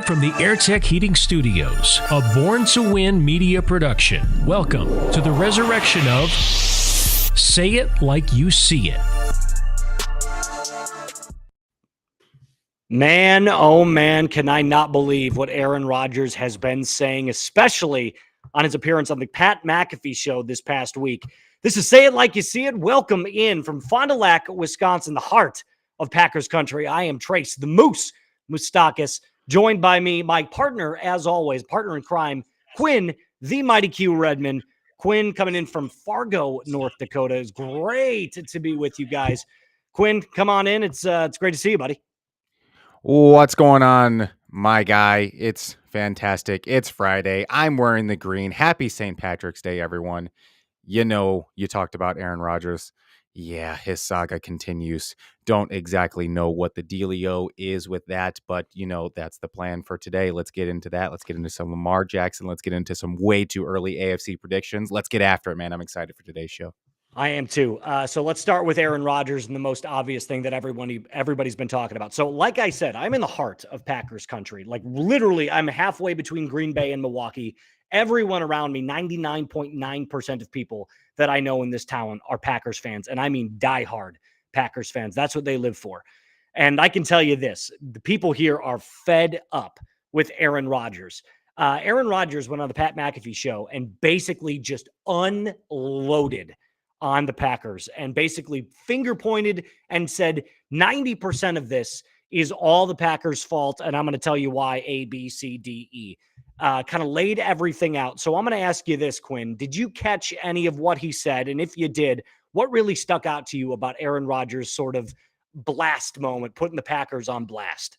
From the AirTech Heating Studios, a Born to Win media production. Welcome to the resurrection of Say It Like You See It. Man, oh man, can I not believe what Aaron Rodgers has been saying, especially on his appearance on the Pat McAfee show this past week. This is Say It Like You See It. Welcome in from Fond du Lac, Wisconsin, the heart of Packers country. I am Trace, the Moose Moustakis, joined by me, my partner, as always, partner in crime, Quinn, the Mighty Q Redman. Quinn coming in from Fargo, North Dakota. It's great to be with you guys. Quinn, come on in. It's great to see you, buddy. What's going on, my guy? It's fantastic. It's Friday. I'm wearing the green. Happy St. Patrick's Day, everyone. You know, you talked about Aaron Rodgers. Yeah, his saga continues. Don't exactly know what the dealio is with that, but, you know, that's the plan for today. Let's get into that. Let's get into some Lamar Jackson. Let's get into some way too early AFC predictions. Let's get after it, man. I'm excited for today's show. I am too. So let's start with Aaron Rodgers and the most obvious thing that everybody's been talking about. So like I said, I'm in the heart of Packers country. Like literally, I'm halfway between Green Bay and Milwaukee. Everyone around me, 99.9% of people that I know in this town are Packers fans. And I mean diehard Packers fans. That's what they live for. And I can tell you this, the people here are fed up with Aaron Rodgers. Aaron Rodgers went on the Pat McAfee show and basically just unloaded on the Packers and basically finger pointed and said 90% of this is all the Packers' fault. And I'm going to tell you why: A, B, C, D, E. Kind of laid everything out. So I'm going to ask you this, Quinn. Did you catch any of what he said? And if you did, what really stuck out to you about Aaron Rodgers' sort of blast moment, putting the Packers on blast?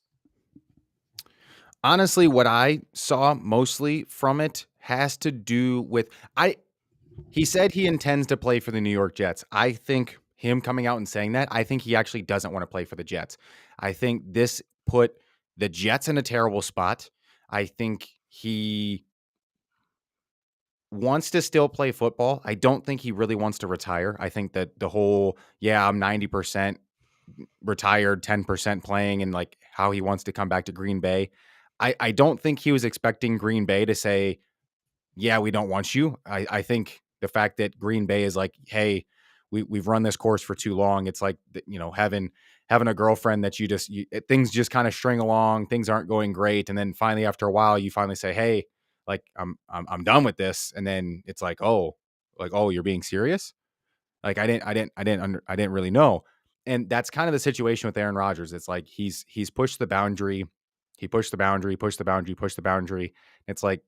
Honestly, what I saw mostly from it has to do with he said he intends to play for the New York Jets. I think him coming out and saying that, I think he actually doesn't want to play for the Jets. I think this put the Jets in a terrible spot. I think he wants to still play football. I don't think he really wants to retire. I think that the whole, I'm 90% retired, 10% playing, and like how he wants to come back to Green Bay. I don't think he was expecting Green Bay to say, yeah, we don't want you. I think the fact that Green Bay is like, hey, we've run this course for too long. It's like, you know, having a girlfriend that things just kind of string along. Things aren't going great. And then finally, after a while, you finally say, hey, like, I'm done with this. And then it's like, oh, you're being serious. Like, I didn't really know. And that's kind of the situation with Aaron Rodgers. It's like, he's pushed the boundary. He pushed the boundary, pushed the boundary, pushed the boundary. It's like,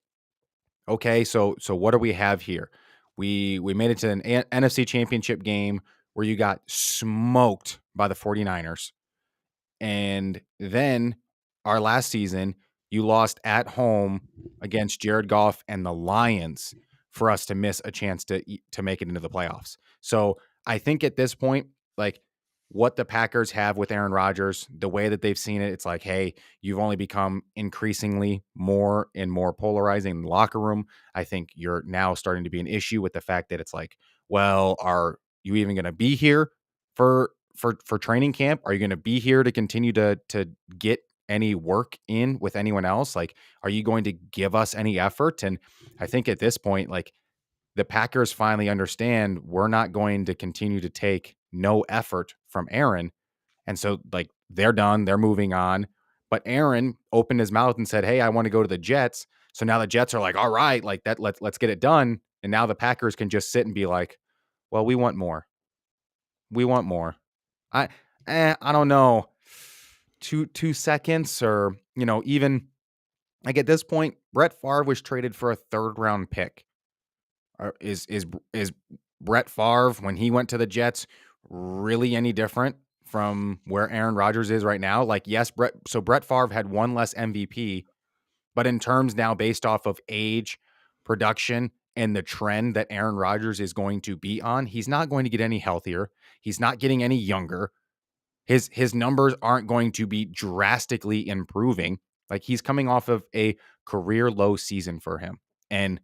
okay, so what do we have here? We made it to an NFC Championship game where you got smoked by the 49ers. And then our last season, you lost at home against Jared Goff and the Lions for us to miss a chance to make it into the playoffs. So I think at this point, like, what the Packers have with Aaron Rodgers, the way that they've seen it, it's like, hey, you've only become increasingly more and more polarizing in the locker room. I think you're now starting to be an issue with the fact that it's like, well, are you even going to be here for training camp? Are you going to be here to continue to get any work in with anyone else? Like, are you going to give us any effort? And I think at this point, like, the Packers finally understand we're not going to continue to take no effort from Aaron. And so, like, they're done. They're moving on. But Aaron opened his mouth and said, hey, I want to go to the Jets. So now the Jets are like, all right, like that, let's get it done. And now the Packers can just sit and be like, well, we want more. We want more. I don't know. 2 seconds, or, you know, even like at this point, Brett Favre was traded for a 3rd-round pick. Is Brett Favre, when he went to the Jets, really any different from where Aaron Rodgers is right now? Like, yes, Brett Favre had one less MVP, but in terms now based off of age, production, and the trend that Aaron Rodgers is going to be on, he's not going to get any healthier. He's not getting any younger. His numbers aren't going to be drastically improving. Like, he's coming off of a career low season for him. And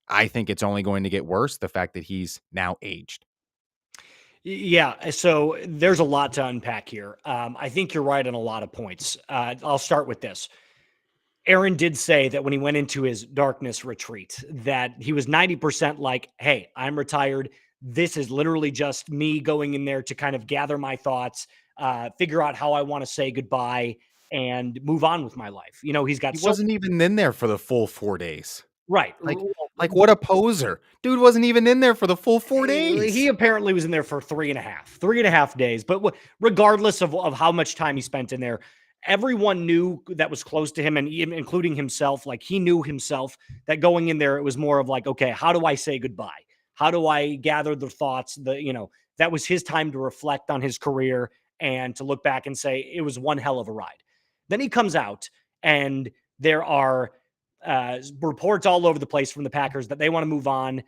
I think it's only going to get worse, the fact that he's now aged. Yeah, so there's a lot to unpack here. I think you're right on a lot of points. I'll start with this. Aaron did say that when he went into his darkness retreat, that he was 90% like, hey, I'm retired. This is literally just me going in there to kind of gather my thoughts, figure out how I want to say goodbye and move on with my life. He's got He so wasn't even in there for the full 4 days. right. Like what a poser. Dude wasn't even in there for the full 4 He days. apparently was in there for 3.5 days. But regardless of how much time he spent in there, everyone knew that was close to him, and including himself. Like, he knew himself that going in there, it was more of like, okay, how do I say goodbye? How do I gather the thoughts? That was his time to reflect on his career and to look back and say it was one hell of a ride. Then he comes out, and there are reports all over the place from the Packers that they want to move on,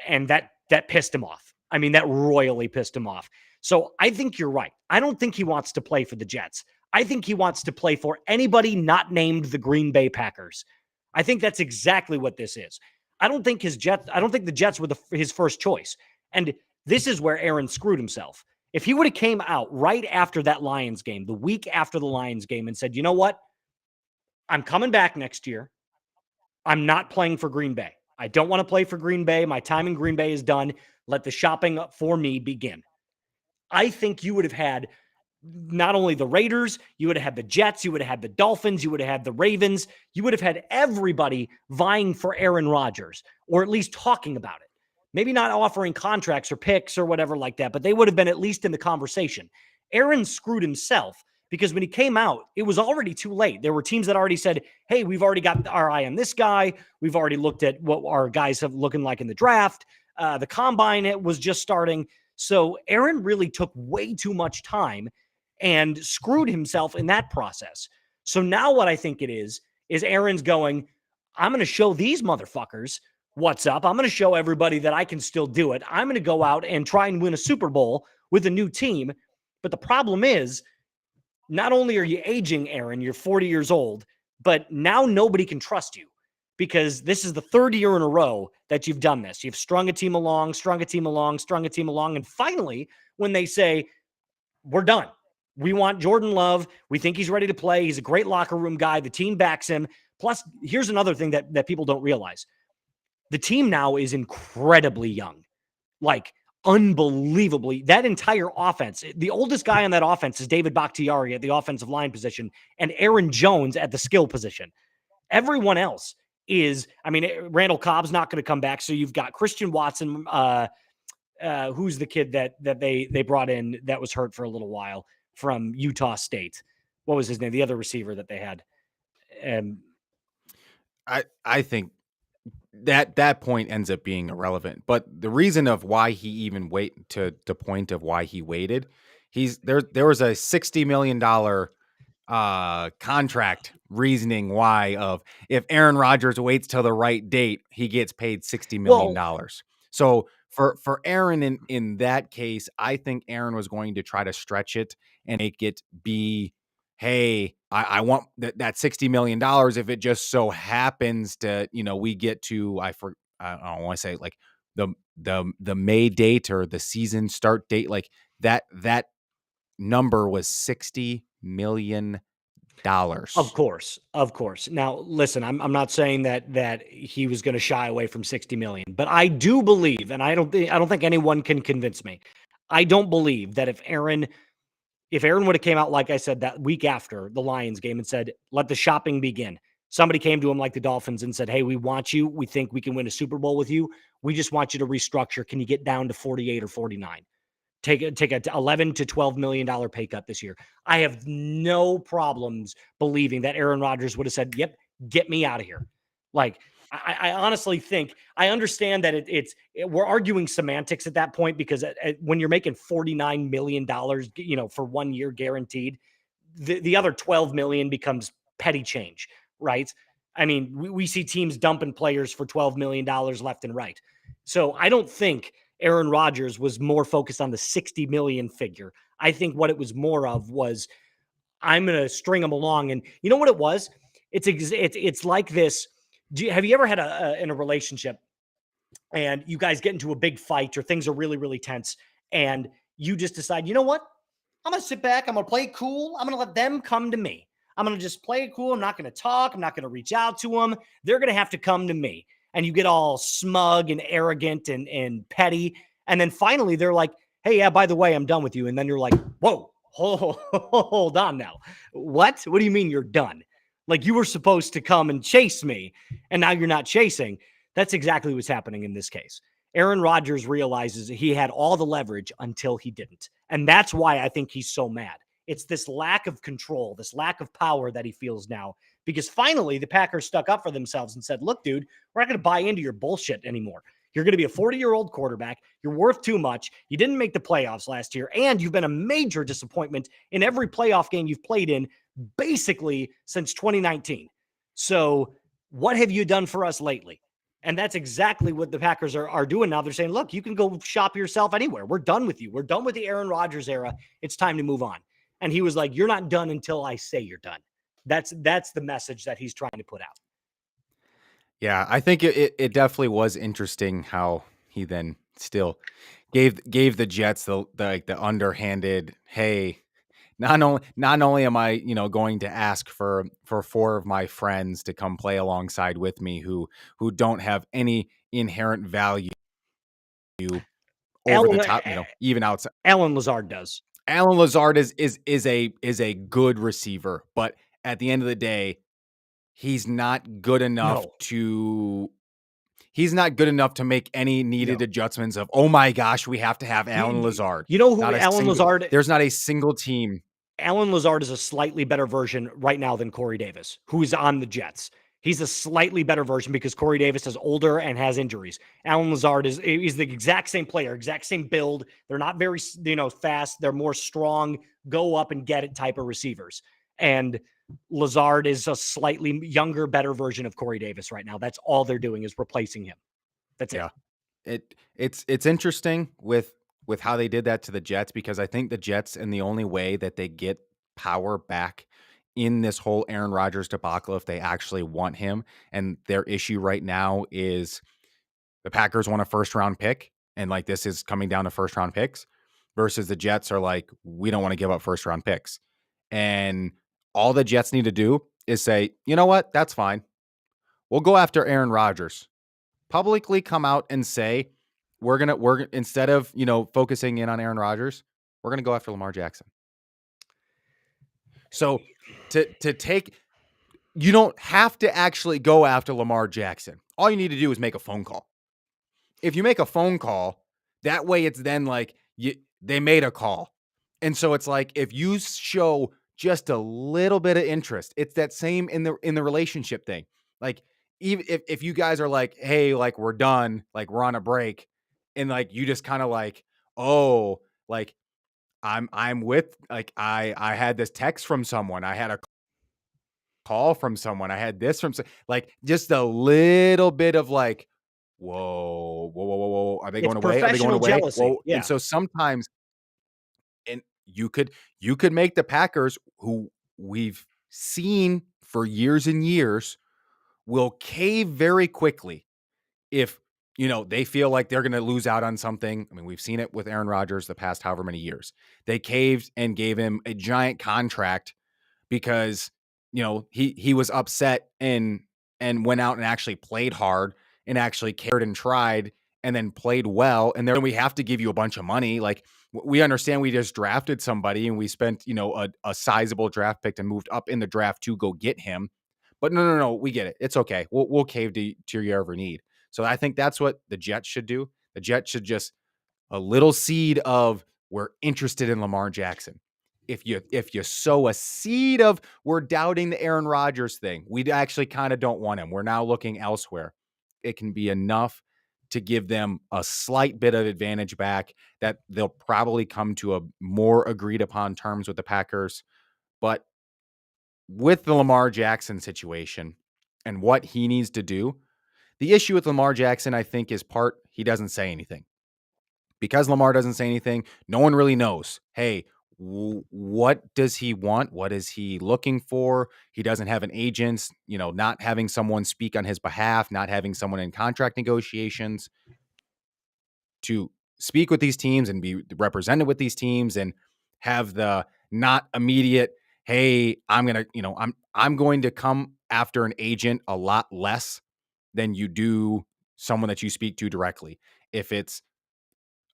and that pissed him off. I mean, that royally pissed him off. So I think you're right. I don't think he wants to play for the Jets. I think he wants to play for anybody not named the Green Bay Packers. I think that's exactly what this is. I don't think the Jets were his first choice. And this is where Aaron screwed himself. If he would have came out right after that Lions game, the week after the Lions game, and said, you know what? I'm coming back next year. I'm not playing for Green Bay. I don't want to play for Green Bay. My time in Green Bay is done. Let the shopping for me begin. I think you would have had not only the Raiders, you would have had the Jets, you would have had the Dolphins, you would have had the Ravens, you would have had everybody vying for Aaron Rodgers, or at least talking about it. Maybe not offering contracts or picks or whatever like that, but they would have been at least in the conversation. Aaron screwed himself because when he came out, it was already too late. There were teams that already said, hey, we've already got our eye on this guy. We've already looked at what our guys have looking like in the draft. The combine, it was just starting. So Aaron really took way too much time and screwed himself in that process. So now what I think it is Aaron's going, I'm going to show these motherfuckers what's up. I'm going to show everybody that I can still do it. I'm going to go out and try and win a Super Bowl with a new team. But the problem is, not only are you aging, Aaron, you're 40 years old, but now nobody can trust you because this is the third year in a row that you've done this. You've strung a team along, and finally, when they say, we're done. We want Jordan Love. We think he's ready to play. He's a great locker room guy. The team backs him. Plus, here's another thing that people don't realize. The team now is incredibly young. Like, unbelievably. That entire offense, the oldest guy on that offense is David Bakhtiari at the offensive line position and Aaron Jones at the skill position. Everyone else is, Randall Cobb's not going to come back. So you've got Christian Watson, who's the kid that they brought in that was hurt for a little while from Utah State. What was his name? The other receiver that they had. I think that point ends up being irrelevant. But the reason of why he even point of why he waited, there was a $60 million contract reasoning why of if Aaron Rodgers waits till the right date, he gets paid $60 million. So for Aaron in that case, I think Aaron was going to try to stretch it and make it be, hey, I want that $60 million if it just so happens to, we get to, I don't want to say like the May date or the season start date, like that number was $60 million. Of course. Now, listen, I'm not saying that he was going to shy away from 60 million, but I do believe, and I don't think anyone can convince me. I don't believe that if Aaron would have came out, like I said, that week after the Lions game and said, let the shopping begin. Somebody came to him like the Dolphins and said, hey, we want you. We think we can win a Super Bowl with you. We just want you to restructure. Can you get down to 48 or 49? Take a $11 to $12 million pay cut this year. I have no problems believing that Aaron Rodgers would have said, yep, get me out of here. Like, I honestly think I understand that we're arguing semantics at that point because when you're making $49 million, for 1 year guaranteed, the other $12 million becomes petty change, right? I mean, we see teams dumping players for $12 million left and right. So I don't think Aaron Rodgers was more focused on the 60 million figure. I think what it was more of was, I'm going to string them along. And you know what it was? It's like this. Have you ever had in a relationship and you guys get into a big fight or things are really, really tense and you just decide, you know what? I'm going to sit back. I'm going to play it cool. I'm going to let them come to me. I'm going to just play it cool. I'm not going to talk. I'm not going to reach out to them. They're going to have to come to me. And you get all smug and arrogant and petty. And then finally they're like, hey, yeah, by the way, I'm done with you. And then you're like, whoa, hold on now. What do you mean you're done? Like, you were supposed to come and chase me, and now you're not chasing. That's exactly what's happening in this case. Aaron Rodgers realizes he had all the leverage until he didn't. And that's why I think he's so mad. It's this lack of control, this lack of power that he feels now, because finally the Packers stuck up for themselves and said, look, dude, we're not going to buy into your bullshit anymore. You're going to be a 40-year-old quarterback. You're worth too much. You didn't make the playoffs last year, and you've been a major disappointment in every playoff game you've played in basically since 2019. So what have you done for us lately? And that's exactly what the Packers are doing now. They're saying, look, you can go shop yourself anywhere. We're done with you. We're done with the Aaron Rodgers era. It's time to move on. And he was like, you're not done until I say you're done. That's the message that he's trying to put out. Yeah, I think it definitely was interesting how he then still gave the Jets the underhanded, hey, not only am I, going to ask for 4 of my friends to come play alongside with me who don't have any inherent value over the top, even outside. Allen Lazard does. Allen Lazard is a good receiver, but at the end of the day, he's not good enough to make any needed adjustments of, oh my gosh, we have to have Allen Lazard. You know who Allen Lazard? There's not a single team. Allen Lazard is a slightly better version right now than Corey Davis, who is on the Jets. He's a slightly better version because Corey Davis is older and has injuries. Allen Lazard he's the exact same player, exact same build. They're not very, fast. They're more strong, go up and get it type of receivers. And Lazard is a slightly younger, better version of Corey Davis right now. That's all they're doing is replacing him. That's it. It's interesting with how they did that to the Jets, because I think the Jets, and the only way that they get power back in this whole Aaron Rodgers debacle, if they actually want him, and their issue right now is the Packers want a first round pick, and like this is coming down to first round picks, versus the Jets are like, we don't want to give up first round picks. And all the Jets need to do is say, you know what, that's fine. We'll go after Aaron Rodgers. Publicly come out and say, we're instead of, focusing in on Aaron Rodgers, we're going to go after Lamar Jackson. So to take, you don't have to actually go after Lamar Jackson. All you need to do is make a phone call. If you make a phone call, that way it's then like they made a call. And so it's like, if you show just a little bit of interest, it's that same in the relationship thing. Like, even if you guys are like, hey, like we're done, like we're on a break, and like you just kind of like, oh, like I'm with, like I had this text from someone, I had a call from someone, I had this from like just a little bit of like, whoa, are they going away? Are they going away? Jealousy. Whoa. Yeah. And so sometimes, and you could make the Packers, who we've seen for years and years, will cave very quickly if, they feel like they're going to lose out on something. I mean, we've seen it with Aaron Rodgers the past however many years. They caved and gave him a giant contract because, he was upset and went out and actually played hard and actually cared and tried and then played well. And then we have to give you a bunch of money. Like, we understand we just drafted somebody and we spent, a sizable draft pick and moved up in the draft to go get him. But no, we get it. It's okay. We'll cave to your every need. So I think that's what the Jets should do. The Jets should just a little seed of, we're interested in Lamar Jackson. If you sow a seed of, we're doubting the Aaron Rodgers thing, we actually kind of don't want him, we're now looking elsewhere, it can be enough to give them a slight bit of advantage back, that they'll probably come to a more agreed upon terms with the Packers. But with the Lamar Jackson situation and what he needs to do, the issue with Lamar Jackson, I think, is part, he doesn't say anything. Because Lamar doesn't say anything, no one really knows, hey, what does he want? What is he looking for? He doesn't have an agent, not having someone speak on his behalf, not having someone in contract negotiations to speak with these teams and be represented with these teams and have the not immediate, hey, I'm going to come after an agent a lot less than you do someone that you speak to directly. If it's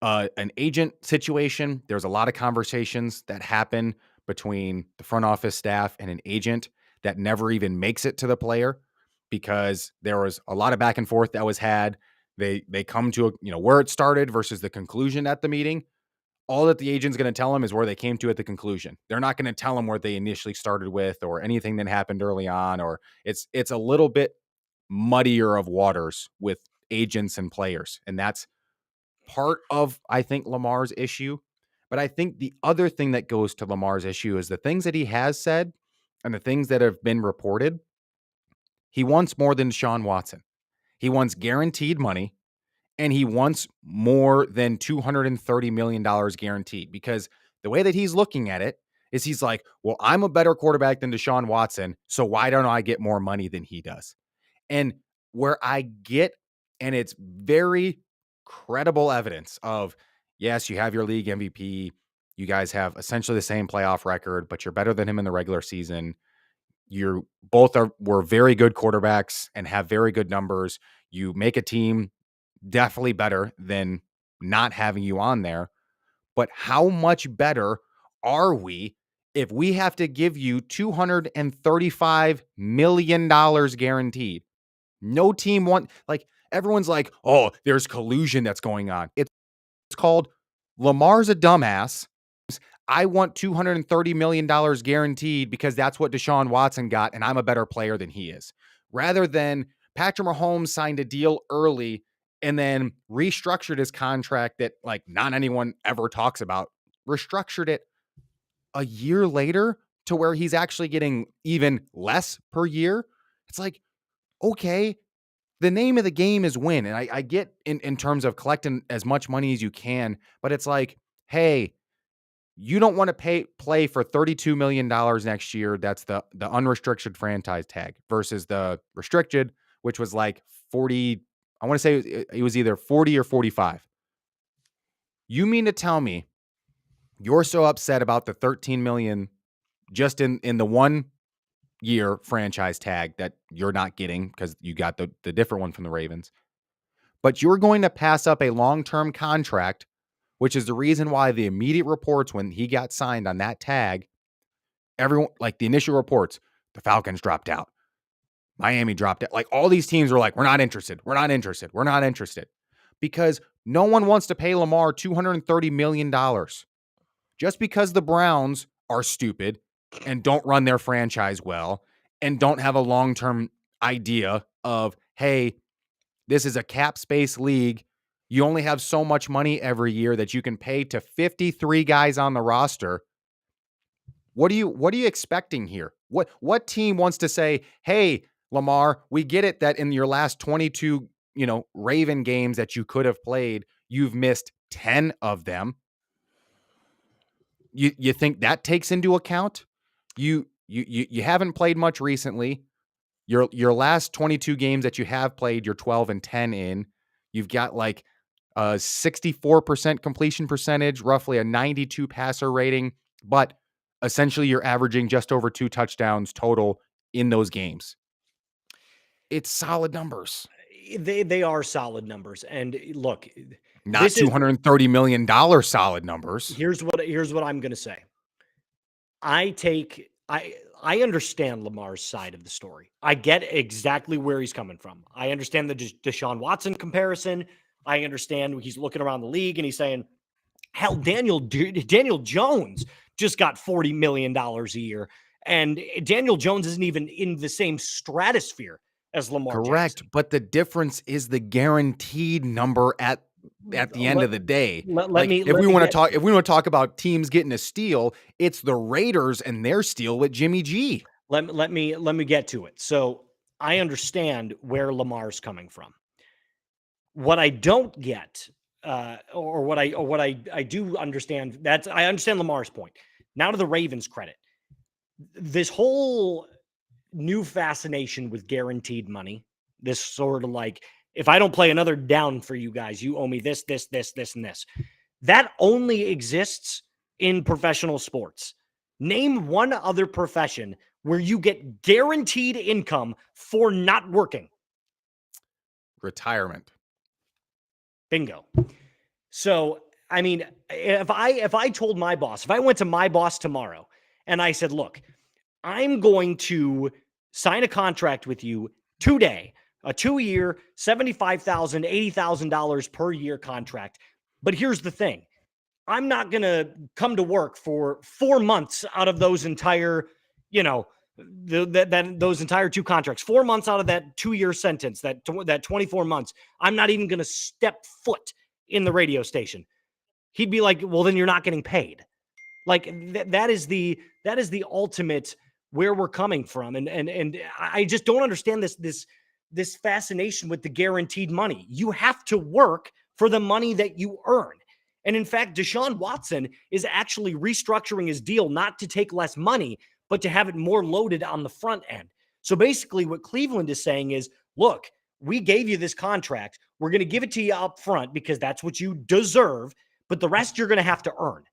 an agent situation, there's a lot of conversations that happen between the front office staff and an agent that never even makes it to the player because there was a lot of back and forth that was had. They come to where it started versus the conclusion at the meeting. All that the agent's going to tell them is where they came to at the conclusion. They're not going to tell them what they initially started with or anything that happened early on, or it's a little bit muddier of waters with agents and players. And that's part of, I think, Lamar's issue. But I think the other thing that goes to Lamar's issue is the things that he has said and the things that have been reported. He wants more than Deshaun Watson. He wants guaranteed money, and he wants more than $230 million guaranteed, because the way that he's looking at it is he's like, well, I'm a better quarterback than Deshaun Watson, so why don't I get more money than he does? And where I get, and it's very credible evidence of, yes, you have your league MVP. You guys have essentially the same playoff record, but you're better than him in the regular season. You're both were very good quarterbacks and have very good numbers. You make a team definitely better than not having you on there. But how much better are we if we have to give you $235 million guaranteed? No team everyone's like, oh, there's collusion that's going on. It's called Lamar's a dumbass. I want $230 million guaranteed because that's what Deshaun Watson got, and I'm a better player than he is. Rather than Patrick Mahomes signed a deal early and then restructured his contract that not anyone ever talks about, restructured it a year later to where he's actually getting even less per year. It's like, okay, the name of the game is win. And I get in terms of collecting as much money as you can, but it's like, hey, you don't want to play for $32 million next year. That's the unrestricted franchise tag versus the restricted, which was like 40. I want to say it was either 40 or 45. You mean to tell me you're so upset about the 13 million just in the 1 year franchise tag that you're not getting because you got the different one from the Ravens, but you're going to pass up a long-term contract, which is the reason why the immediate reports when he got signed on that tag, everyone, the initial reports, the Falcons dropped out, Miami dropped out. All these teams were like, we're not interested. We're not interested. We're not interested, because no one wants to pay Lamar $230 million just because the Browns are stupid and don't run their franchise well and don't have a long-term idea of, hey, this is a cap space league. You only have so much money every year that you can pay to 53 guys on the roster. What are you expecting here? What team wants to say, hey, Lamar, we get it that in your last 22, Raven games that you could have played, you've missed 10 of them. You think that takes into account? You haven't played much recently. Your last 22 games that you have played, you're 12-10 in. You've got a 64% completion percentage, roughly a 92 passer rating, but essentially you're averaging just over 2 touchdowns total in those games. It's solid numbers. They are solid numbers. And look, not $230 million solid numbers. Here's what I'm going to say. I understand Lamar's side of the story. I get exactly where he's coming from. I understand the Deshaun Watson comparison. I understand he's looking around the league and he's saying, hell, Daniel Jones just got $40 million a year. And Daniel Jones isn't even in the same stratosphere as Lamar Jackson. But the difference is the guaranteed number at the end of the day. If we want to talk about teams getting a steal, it's the Raiders and their steal with Jimmy G. Let me get to it. So I understand where Lamar's coming from. What I don't get, or what I do understand, I understand Lamar's point. Now to the Ravens' credit, this whole new fascination with guaranteed money, this sort of if I don't play another down for you guys, you owe me this, and this. That only exists in professional sports. Name one other profession where you get guaranteed income for not working. Retirement. Bingo. So, I mean, if I told my boss, if I went to my boss tomorrow and I said, look, I'm going to sign a contract with you today, a 2-year, $75,000, $80,000 per year contract. But here's the thing. I'm not going to come to work for 4 months out of those entire, those entire 2 contracts. 4 months out of that 2-year sentence, that 24 months, I'm not even going to step foot in the radio station. He'd be like, well, then you're not getting paid. Like that is the ultimate where we're coming from. And I just don't understand this fascination with the guaranteed money. You have to work for the money that you earn. And in fact, Deshaun Watson is actually restructuring his deal not to take less money, but to have it more loaded on the front end. So basically what Cleveland is saying is, look, we gave you this contract. We're going to give it to you up front because that's what you deserve, but the rest you're going to have to earn.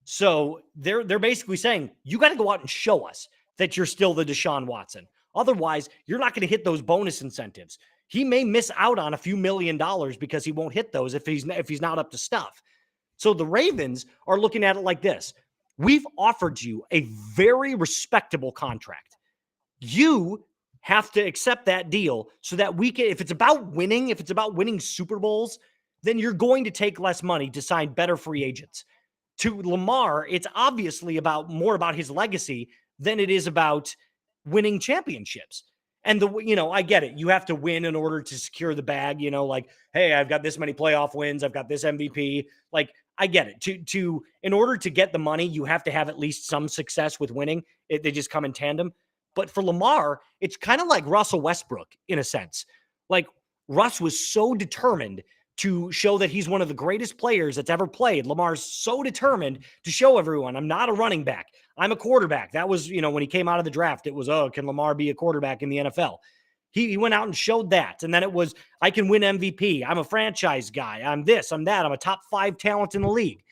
So they're basically saying, you got to go out and show us that you're still the Deshaun Watson. Otherwise, you're not going to hit those bonus incentives. He may miss out on a few $1 million because he won't hit those if he's not up to stuff. So the Ravens are looking at it like this. We've offered you a very respectable contract. You have to accept that deal so that we can, if it's about winning Super Bowls, then you're going to take less money to sign better free agents. To Lamar, it's obviously more about his legacy than it is about winning championships. And I get it. You have to win in order to secure the bag, like, hey, I've got this many playoff wins. I've got this MVP. Like, I get it. In order to get the money, you have to have at least some success with winning. They just come in tandem. But for Lamar, it's kind of like Russell Westbrook in a sense. Like Russ was so determined to show that he's one of the greatest players that's ever played. Lamar's so determined to show everyone, I'm not a running back. I'm a quarterback. That was, when he came out of the draft, it was, can Lamar be a quarterback in the NFL? He went out and showed that. And then it was, I can win MVP. I'm a franchise guy. I'm this, I'm that. I'm a top 5 talent in the league.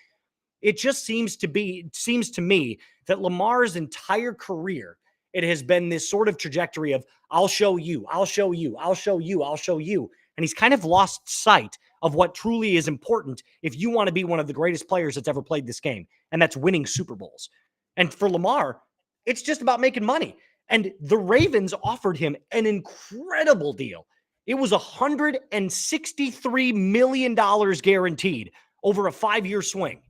It just seems to me that Lamar's entire career, it has been this sort of trajectory of, I'll show you, I'll show you, I'll show you, I'll show you. And he's kind of lost sight of what truly is important if you want to be one of the greatest players that's ever played this game, and that's winning Super Bowls. And for Lamar, it's just about making money. And the Ravens offered him an incredible deal. It was $163 million guaranteed over a 5-year swing.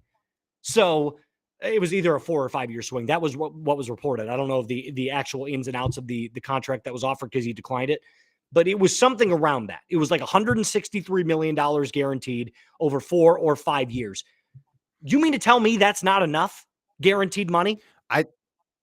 So it was either a 4 or 5 year swing. That was what was reported. I don't know of the actual ins and outs of the contract that was offered because he declined it. But it was something around that. It was like $163 million guaranteed over 4 or 5 years. You mean to tell me that's not enough guaranteed money?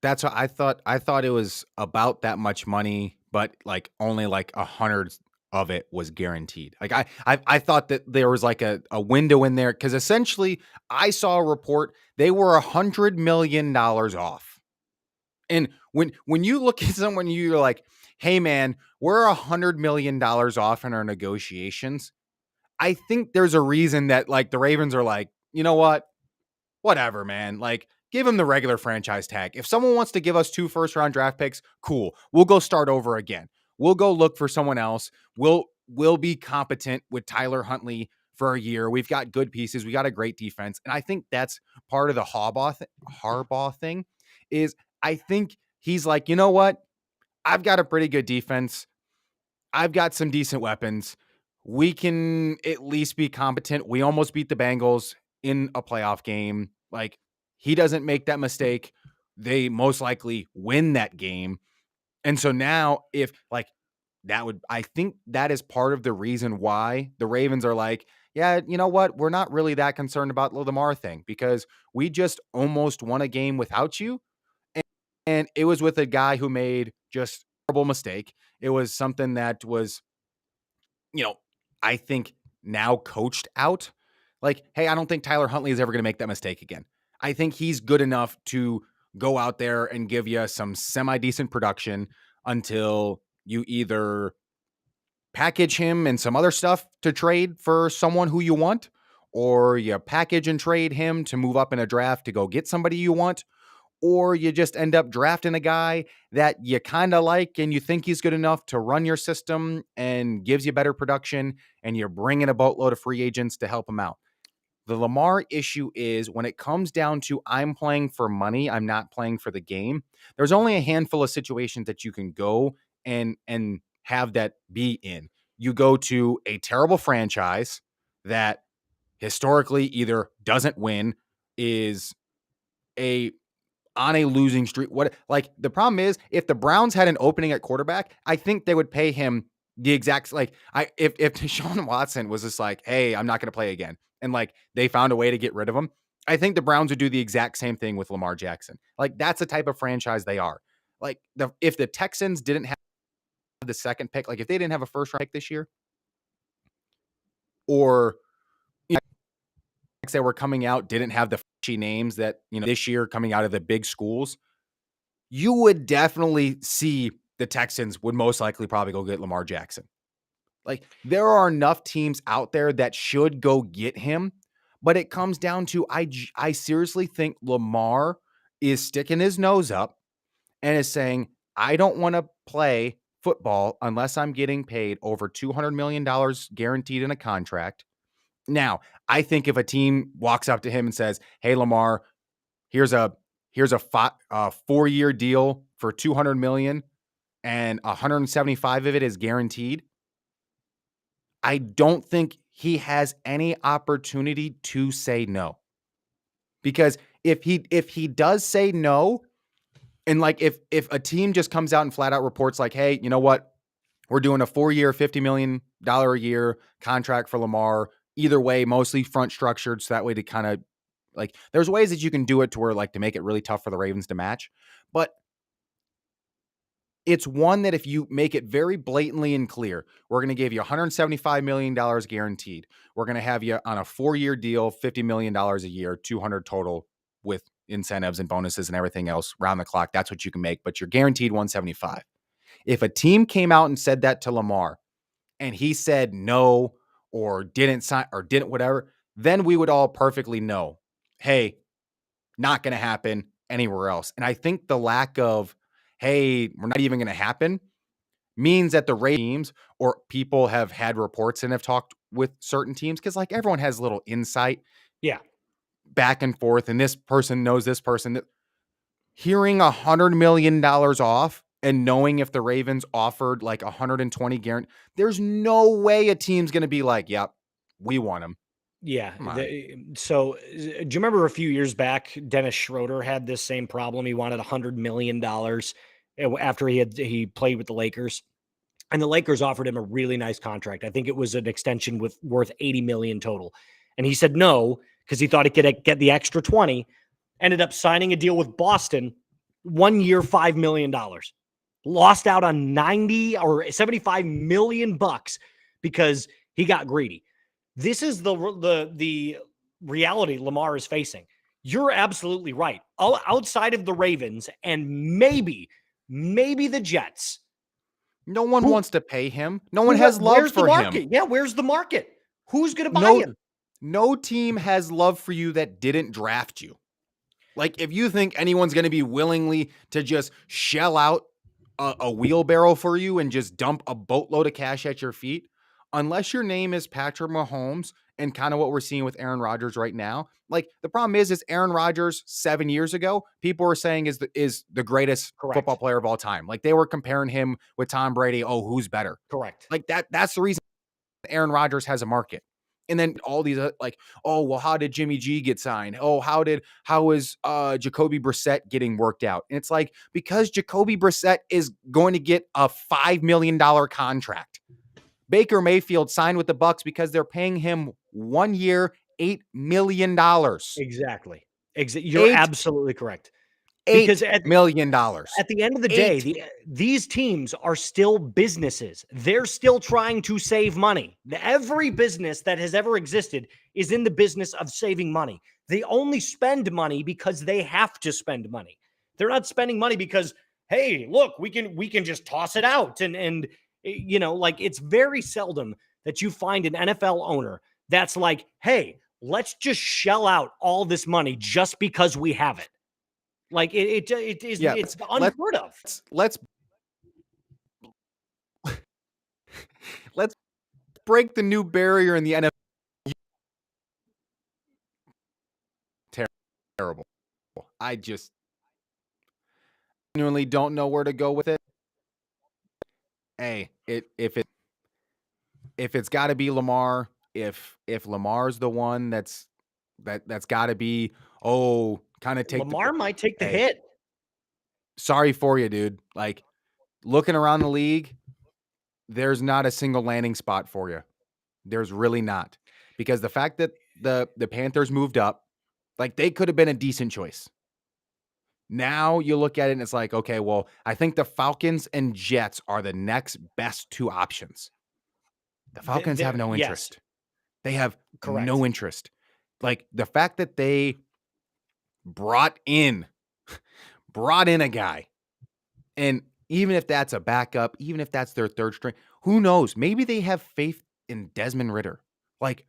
That's what I thought. I thought it was about that much money, but like only like 100 of it was guaranteed. Like I thought that there was like a window in there because essentially I saw a report they were $100 million off. And when you look at someone, you're like, hey man, we're $100 million off in our negotiations. I think there's a reason that like the Ravens are like, you know what? Whatever, man. Like, give him the regular franchise tag. If someone wants to give us 2 first-round draft picks, cool. We'll go start over again. We'll go look for someone else. We'll be competent with Tyler Huntley for a year. We've got good pieces. We got a great defense. And I think that's part of the Harbaugh thing is I think he's like, you know what? I've got a pretty good defense. I've got some decent weapons. We can at least be competent. We almost beat the Bengals in a playoff game. Like, he doesn't make that mistake, they most likely win that game. And so now if like I think that is part of the reason why the Ravens are like, yeah, you know what? We're not really that concerned about the Lamar thing because we just almost won a game without you. And it was with a guy who made just a horrible mistake. It was something that was, I think now coached out. Like, hey, I don't think Tyler Huntley is ever going to make that mistake again. I think he's good enough to go out there and give you some semi-decent production until you either package him and some other stuff to trade for someone who you want, or you package and trade him to move up in a draft to go get somebody you want, or you just end up drafting a guy that you kind of like and you think he's good enough to run your system and gives you better production, and you're bringing a boatload of free agents to help him out. The Lamar issue is when it comes down to I'm playing for money, I'm not playing for the game. There's only a handful of situations that you can go and have that be in. You go to a terrible franchise that historically either doesn't win, is a on a losing streak. What, like, the problem is if the Browns had an opening at quarterback, I think they would pay him the exact, like, if Deshaun Watson was just like, hey, I'm not going to play again, and like they found a way to get rid of him, I think the Browns would do the exact same thing with Lamar Jackson. Like, that's the type of franchise they are. Like, if the Texans didn't have the second pick, like if they didn't have a first round pick this year, or that were coming out didn't have the flashy names that, this year coming out of the big schools, you would definitely see the Texans would most likely probably go get Lamar Jackson. Like, there are enough teams out there that should go get him, but it comes down to, I seriously think Lamar is sticking his nose up and is saying, I don't want to play football unless I'm getting paid over $200 million guaranteed in a contract. Now, I think if a team walks up to him and says, hey, Lamar, here's a 4-year deal for $200 million and 175 of it is guaranteed, I don't think he has any opportunity to say no. Because if he does say no, and like if a team just comes out and flat out reports like, hey, you know what? We're doing a 4-year, $50 million a year contract for Lamar. Either way, mostly front structured. So that way to kind of, like, there's ways that you can do it to where, like, to make it really tough for the Ravens to match. But it's one that if you make it very blatantly and clear, we're going to give you $175 million guaranteed. We're going to have you on a 4-year deal, $50 million a year, 200 total with incentives and bonuses and everything else round the clock. That's what you can make, but you're guaranteed 175. If a team came out and said that to Lamar and he said no, or didn't sign, or didn't whatever, then we would all perfectly know, hey, not going to happen anywhere else. And I think the lack of, hey, we're not even going to happen, means that the teams or people have had reports and have talked with certain teams, because like everyone has a little insight, back and forth, and this person knows this person. That hearing $100 million off and knowing if the Ravens offered like 120 guarantee, there's no way a team's going to be like, yep, we want him. Yeah. So do you remember a few years back, Dennis Schroeder had this same problem? He wanted $100 million after he played with the Lakers, and the Lakers offered him a really nice contract. I think it was an extension worth $80 million total. And he said no, because he thought he could get the extra 20, ended up signing a deal with Boston, 1 year, $5 million. Lost out on 90 or 75 million bucks because he got greedy. This is the reality Lamar is facing. You're absolutely right. Outside of the Ravens and maybe the Jets, no one wants to pay him. No one has love for him. Yeah, where's the market? Who's going to buy him? No team has love for you that didn't draft you. Like, if you think anyone's going to be willingly to just shell out a wheelbarrow for you and just dump a boatload of cash at your feet, unless your name is Patrick Mahomes and kind of what we're seeing with Aaron Rodgers right now. Like, the problem is Aaron Rodgers 7 years ago, people were saying is the greatest football player of all time. Like, they were comparing him with Tom Brady. Oh, who's better? Correct. Like, that's the reason Aaron Rodgers has a market. And then all these like, oh, well, how did Jimmy G get signed? Oh, how is Jacoby Brissett getting worked out? And it's like, because Jacoby Brissett is going to get a $5 million contract. Baker Mayfield signed with the Bucs because they're paying him 1 year, $8 million. Exactly. You're absolutely correct. Because $8 million. At the end of the day, these teams are still businesses. They're still trying to save money. Every business that has ever existed is in the business of saving money. They only spend money because they have to spend money. They're not spending money because, hey, look, we can just toss it out. And you know, like, it's very seldom that you find an NFL owner that's like, hey, let's just shell out all this money just because we have it. Like it's let's unheard of. let's let's break the new barrier in the NFL. Terrible. I just genuinely don't know where to go with it. Hey, if it's got to be Lamar, if Lamar's the one that's got to be, kind of take Lamar might take the hey, hit. sorry for you, dude. Like, looking around the league, there's not a single landing spot for you. There's really not. Because the fact that the Panthers moved up, like, they could have been a decent choice. Now you look at it and it's like, okay, well, I think the Falcons and Jets are the next best two options. The Falcons have no interest. Yes, They have correct. no interest. Like, the fact that they brought in a guy, and even if that's a backup, even if that's their third string, who knows? Maybe they have faith in Desmond Ritter. Like,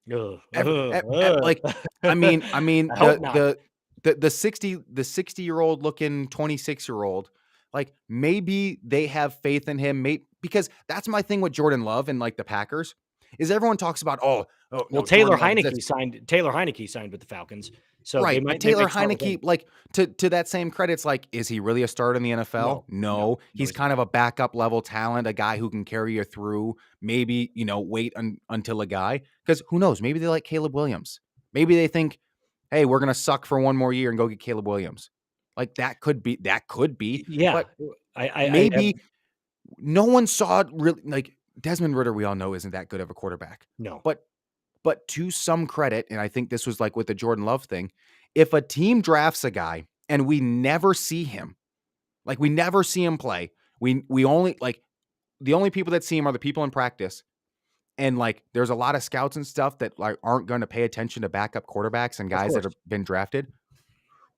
like, I mean, I hope not. the 60-year-old looking 26-year-old, like, maybe they have faith in him. Because that's my thing with Jordan Love and, like, the Packers, is everyone talks about, well, no, Taylor Jordan Love Heineke signed with the Falcons, so right, but Taylor start with him. Heineke, like, to that same credit, it's like, is he really a starter in the NFL? No. He's kind of a backup level talent, a guy who can carry you through. Maybe, wait until a guy, because who knows? Maybe they like Caleb Williams. Maybe they think, hey, we're gonna suck for one more year and go get Caleb Williams. Like, that could be. Yeah, But I no one saw it really. Like, Desmond Ritter, we all know, isn't that good of a quarterback. no. But to some credit, and I think this was like with the Jordan Love thing, if a team drafts a guy and we never see him, like, we never see him play, we only, like, the only people that see him are the people in practice, and, like, there's a lot of scouts and stuff that, like, aren't going to pay attention to backup quarterbacks and guys that have been drafted.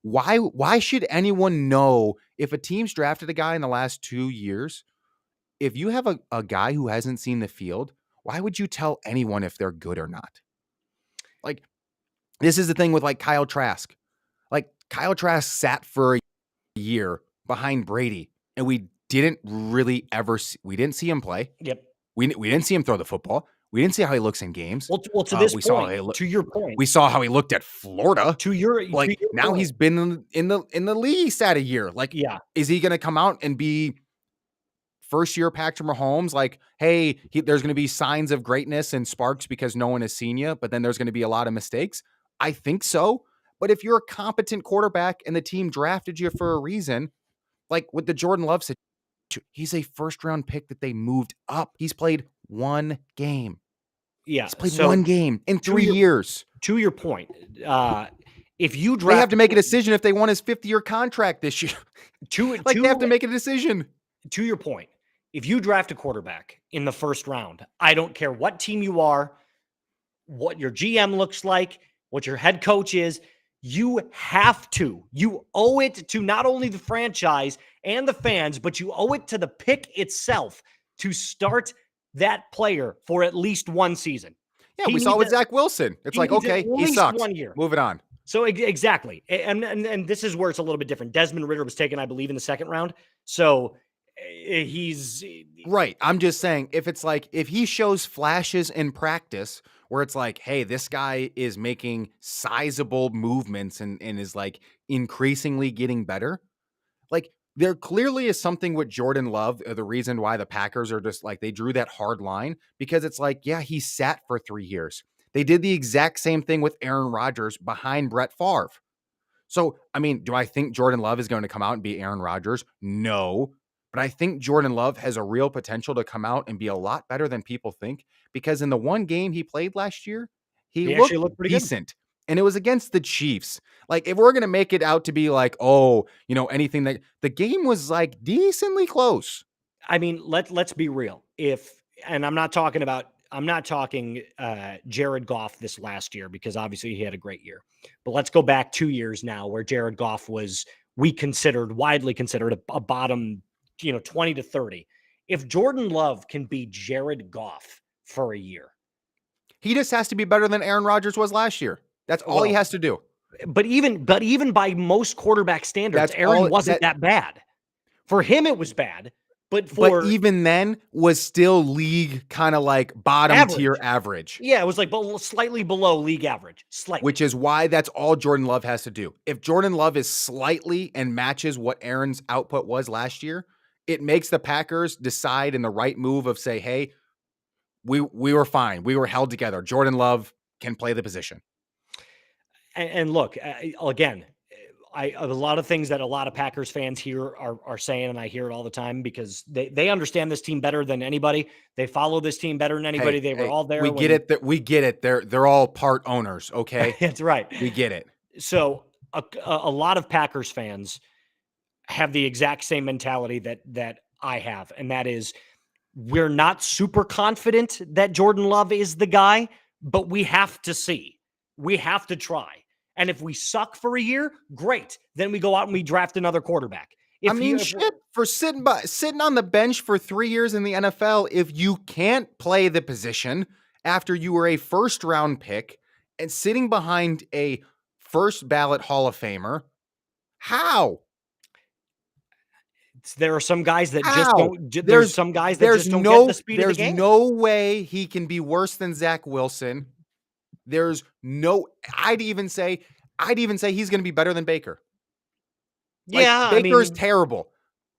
Why should anyone know if a team's drafted a guy in the last 2 years? If you have a guy who hasn't seen the field, why would you tell anyone if they're good or not? Like, this is the thing with, like, Kyle Trask. Like, Kyle Trask sat for a year behind Brady, and we didn't really ever we didn't see him play. Yep. We didn't see him throw the football. We didn't see how he looks in games. Well, to this point, to your point, we saw how he looked at Florida. To your now point. He's been in the league. He's had a year. Like, yeah, is he going to come out and be first year Patrick Mahomes? Like, hey, there's going to be signs of greatness and sparks because no one has seen you, but then there's going to be a lot of mistakes. I think so. But if you're a competent quarterback and the team drafted you for a reason, like with the Jordan Love situation, he's a first-round pick that they moved up. He's played one game. Yeah. He's played one game in 3 years. To your point, if you draft, they have to make a decision if they want his 5th-year contract this year. They have to make a decision. To your point, if you draft a quarterback in the first round, I don't care what team you are, what your GM looks like, what your head coach is, you owe it to not only the franchise and the fans, but you owe it to the pick itself to start that player for at least one season. Yeah, we saw with Zach Wilson. It's like, okay, he sucks. 1 year. Move it on. So exactly. And this is where it's a little bit different. Desmond Ritter was taken, I believe, in the 2nd round. So he's right. I'm just saying, if it's like, if he shows flashes in practice where it's like, hey, this guy is making sizable movements and is, like, increasingly getting better. Like, there clearly is something with Jordan Love, the reason why the Packers are just like, they drew that hard line, because it's like, yeah, he sat for 3 years. They did the exact same thing with Aaron Rodgers behind Brett Favre. So, I mean, do I think Jordan Love is going to come out and be Aaron Rodgers? No. But I think Jordan Love has a real potential to come out and be a lot better than people think, because in the one game he played last year, he looked pretty decent. Good. And it was against the Chiefs. Like, if we're going to make it out to be like, anything, that the game was, like, decently close. I mean, let's be real. I'm not talking Jared Goff this last year, because obviously he had a great year. But let's go back 2 years now where Jared Goff was, widely considered a bottom, 20 to 30. If Jordan Love can be Jared Goff for a year, he just has to be better than Aaron Rodgers was last year. That's all he has to do. But even by most quarterback standards, That's Aaron all wasn't that. that bad. For him, it was bad. But But for even then, was still league kind of like bottom tier average, average. yeah, it was like slightly below league average, slightly. Which is why that's all Jordan Love has to do. If Jordan Love is slightly and matches what Aaron's output was last year, it makes the Packers decide in the right move of say, hey, we were fine. We were held together. Jordan Love can play the position. And look, again, a lot of things that a lot of Packers fans here are saying, and I hear it all the time because they understand this team better than anybody. They follow this team better than anybody. They were all there. We get it. We get it. They're all part owners. Okay, That's right. We get it. So a lot of Packers fans have the exact same mentality that I have, and that is we're not super confident that Jordan Love is the guy, but we have to see. We have to try. And if we suck for a year, great. Then we go out and we draft another quarterback. For sitting on the bench for 3 years in the NFL, if you can't play the position after you were a first round pick and sitting behind a first ballot Hall of Famer, how? There are some guys that just don't. There's some guys that just don't get the speed of the game. There's no way he can be worse than Zach Wilson. I'd even say he's going to be better than Baker. Yeah, Baker's terrible.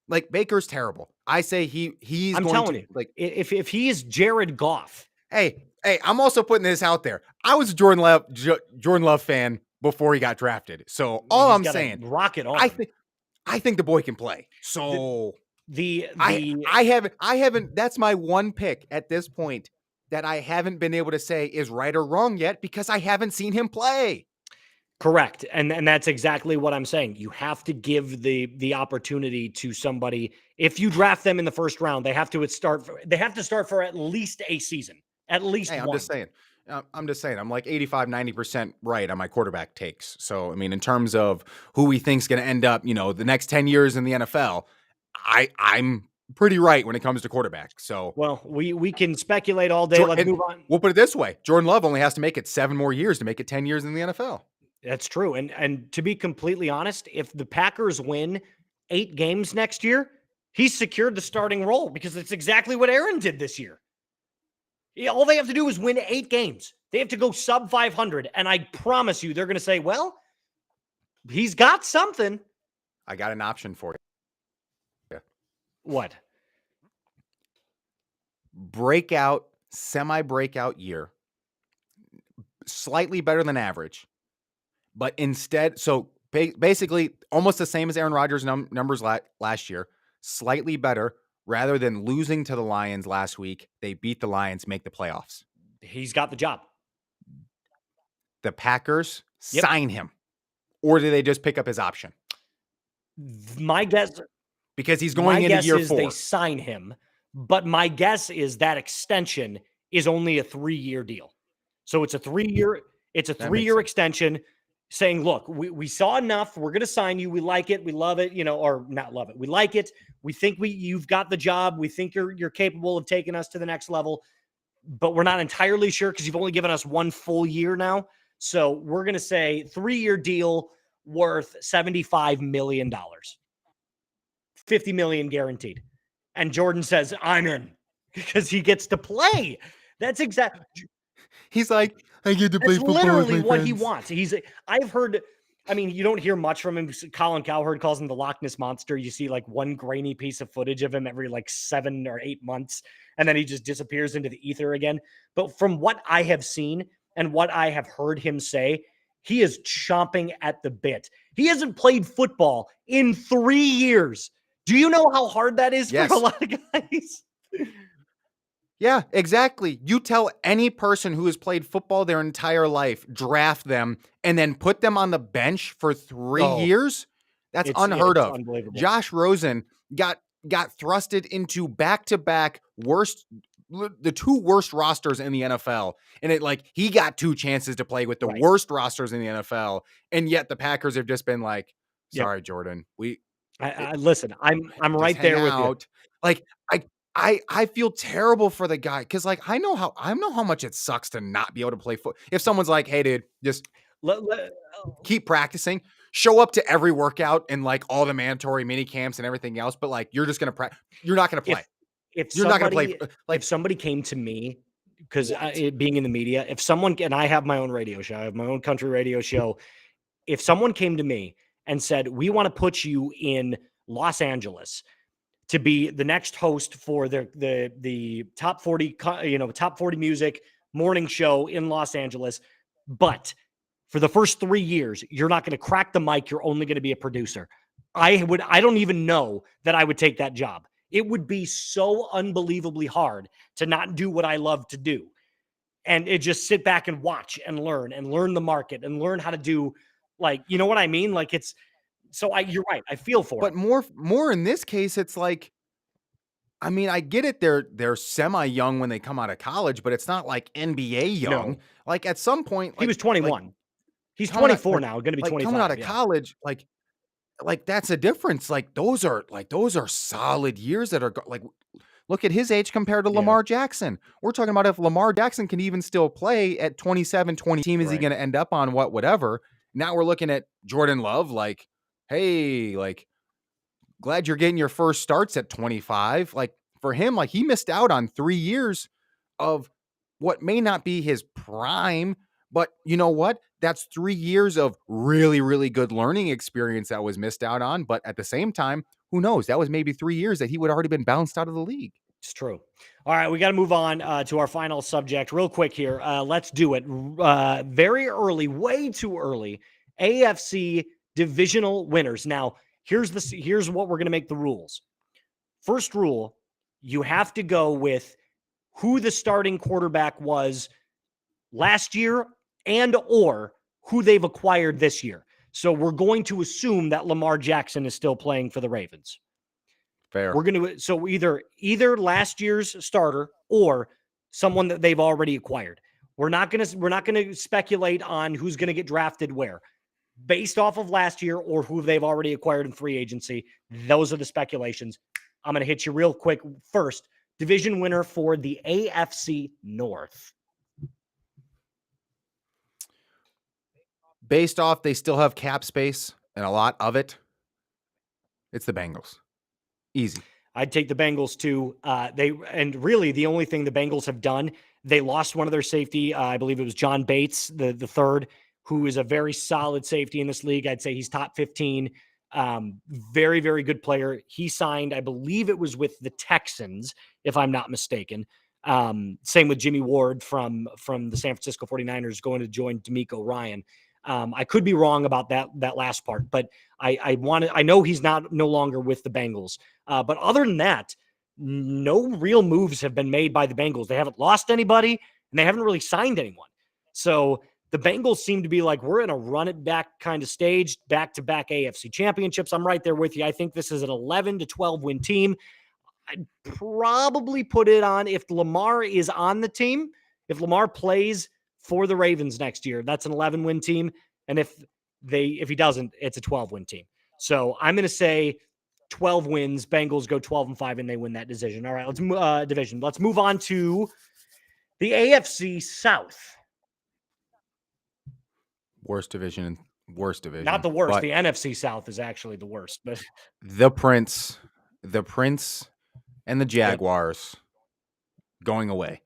Baker's terrible. I say he's. I'm telling you, if he is Jared Goff. Hey, I'm also putting this out there. I was a Jordan Love fan before he got drafted. So all I'm saying, rocket on. I think the boy can play. So I haven't. That's my one pick at this point that I haven't been able to say is right or wrong yet because I haven't seen him play. Correct. And that's exactly what I'm saying. You have to give the opportunity to somebody. If you draft them in the first round, they have to start for at least a season. At least one. I'm just saying. I'm like 85, 90% right on my quarterback takes. So, I mean, in terms of who we think's going to end up, the next 10 years in the NFL, I'm pretty right when it comes to quarterback. So, well, we can speculate all day. Let's move on. We'll put it this way. Jordan Love only has to make it 7 more years to make it 10 years in the NFL. That's true. And to be completely honest, if the Packers win 8 games next year, he's secured the starting role because it's exactly what Aaron did this year. All they have to do is win 8 games. They have to go sub 500. And I promise you, they're going to say, well, he's got something. I got an option for you. Yeah. What? Semi-breakout year. Slightly better than average. But instead, so basically almost the same as Aaron Rodgers' numbers last year. Slightly better. Rather than losing to the Lions last week, they beat the Lions, make the playoffs. He's got the job. The Packers sign him. Or do they just pick up his option? My guess... Because he's going into year 4. They sign him. But my guess is that extension is only a 3-year deal. So it's a 3-year extension saying, look, we saw enough. We're going to sign you. We like it. We love it, or not love it. We like it. We think you've got the job. We think you're capable of taking us to the next level, but we're not entirely sure because you've only given us 1 full year now. So we're going to say 3-year deal worth $75 million, $50 million guaranteed. And Jordan says, I'm in because he gets to play. That's exactly. He's like, I get to play football. Literally what he wants. I've heard, you don't hear much from him. Colin Cowherd calls him the Loch Ness Monster. You see like one grainy piece of footage of him every 7 or 8 months, and then he just disappears into the ether again. But from what I have seen and what I have heard him say, he is chomping at the bit. He hasn't played football in 3 years. Do you know how hard that is for a lot of guys? Yeah, exactly. You tell any person who has played football their entire life, draft them, and then put them on the bench for 3 years. That's unheard of. Unbelievable. Josh Rosen got thrusted into back-to-back the 2 worst rosters in the NFL. And he got 2 chances to play with the worst rosters in the NFL. And yet the Packers have just been like, sorry, Jordan. Listen, I'm right there with you. I feel terrible for the guy because I know how much it sucks to not be able to play football. If someone's like, "Hey, dude, just keep practicing, show up to every workout and like all the mandatory mini camps and everything else, but like you're just gonna you're not gonna play. If You're not gonna play. somebody Like if somebody came to me, because what? being in the media, if someone, and I have my own radio show, I have my own country radio show. If someone came to me and said, "We want to put you in Los Angeles to be the next host for the top 40, top 40 music morning show in Los Angeles, but for the first 3 years, you're not going to crack the mic, you're only going to be a producer." I don't even know that I would take that job. It would be so unbelievably hard to not do what I love to do. And it just sit back and watch and learn the market and learn how to do, like, you know what I mean? Like you're right. I feel for But him. more in this case, it's like, I mean, I get it. They're semi young when they come out of college, but it's not like NBA young. No, Like at some point, he was like 21. He's coming out 24 now, going to be like coming out 25. of Yeah. college, like that's a difference. Like those are solid years that are like, look at his age compared to Yeah. Lamar Jackson. We're talking about if Lamar Jackson can even still play at 27, 20 team, is he Right. going to end up on whatever? Now we're looking at Jordan Love, like, hey, like, glad you're getting your first starts at 25. Like for him, like he missed out on 3 years of what may not be his prime, but you know what? That's 3 years of really, really good learning experience that was missed out on. But at the same time, who knows? That was maybe 3 years that he would already been bounced out of the league. It's true. All right, we got to move on to our final subject real quick here. Let's do it. Very early, way too early. AFC divisional winners. Now, here's what we're going to make the rules. First rule, you have to go with who the starting quarterback was last year and or who they've acquired this year. So we're going to assume that Lamar Jackson is still playing for the Ravens. Fair. We're going to, so either last year's starter or someone that they've already acquired. We're not going to speculate on who's going to get drafted where, based off of last year or who they've already acquired in free agency. Those are the speculations. I'm going to hit you real quick. First, division winner for the AFC North. Based off, they still have cap space and a lot of it. It's the Bengals. Easy. I'd take the Bengals too. And really the only thing the Bengals have done, they lost one of their safety. I believe it was John Bates, the third, who is a very solid safety in this league. I'd say he's top 15. Very, very good player. He signed, I believe it was with the Texans, if I'm not mistaken. Same with Jimmy Ward from the San Francisco 49ers going to join D'Amico Ryan. I could be wrong about that last part, but I know he's no longer with the Bengals. But other than that, no real moves have been made by the Bengals. They haven't lost anybody and they haven't really signed anyone. So the Bengals seem to be like, we're in a run it back kind of stage, back-to-back AFC championships. I'm right there with you. I think this is an 11 to 12 win team. I'd probably put it on if Lamar is on the team, if Lamar plays for the Ravens next year, that's an 11 win team. And if he doesn't, it's a 12 win team. So I'm going to say 12 wins, Bengals go 12-5 and they win that division. All right, let's move on to the AFC South. Worst division. Not the worst. The NFC South is actually the worst, but the Prince and the Jaguars going away.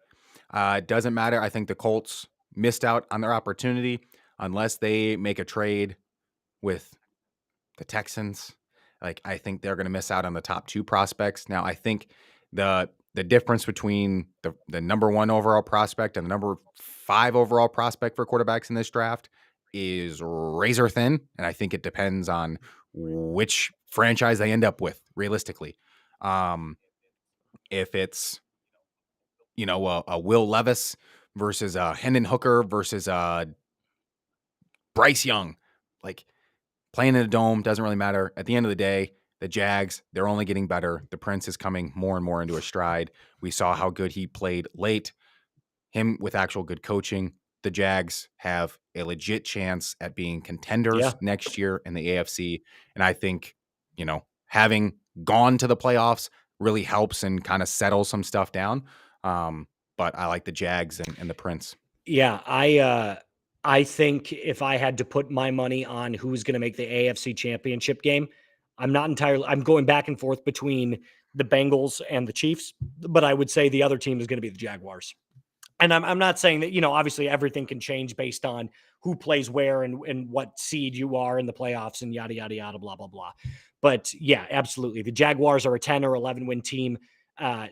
It doesn't matter. I think the Colts missed out on their opportunity unless they make a trade with the Texans. Like, I think they're going to miss out on the top 2 prospects. Now, I think the difference between the number 1 overall prospect and the number 5 overall prospect for quarterbacks in this draft is razor thin. And I think it depends on which franchise they end up with realistically. If it's, a Will Levis versus Hendon Hooker versus Bryce Young, like playing in a dome doesn't really matter. At the end of the day, the Jags, they're only getting better. The Prince is coming more and more into a stride. We saw how good he played late. Him with actual good coaching. The Jags have a legit chance at being contenders next year in the AFC. And I think, having gone to the playoffs really helps and kind of settles some stuff down. But I like the Jags and the Prince. Yeah, I think if I had to put my money on who's going to make the AFC Championship game, I'm going back and forth between the Bengals and the Chiefs, but I would say the other team is going to be the Jaguars. And I'm not saying that, obviously everything can change based on who plays where and what seed you are in the playoffs and yada, yada, yada, blah, blah, blah. But yeah, absolutely. The Jaguars are a 10 or 11 win team.